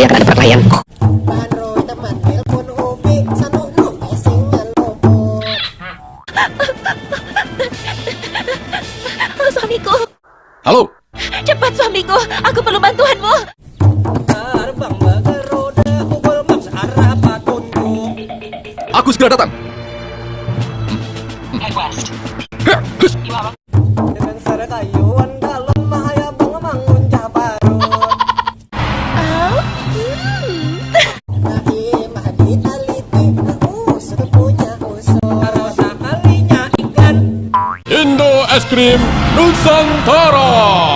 berarti akan ada perkelahian. Suamiku, Halo, cepat suamiku, aku perlu bantuanmu. aku segera datang. Indo Es Krim Nusantara.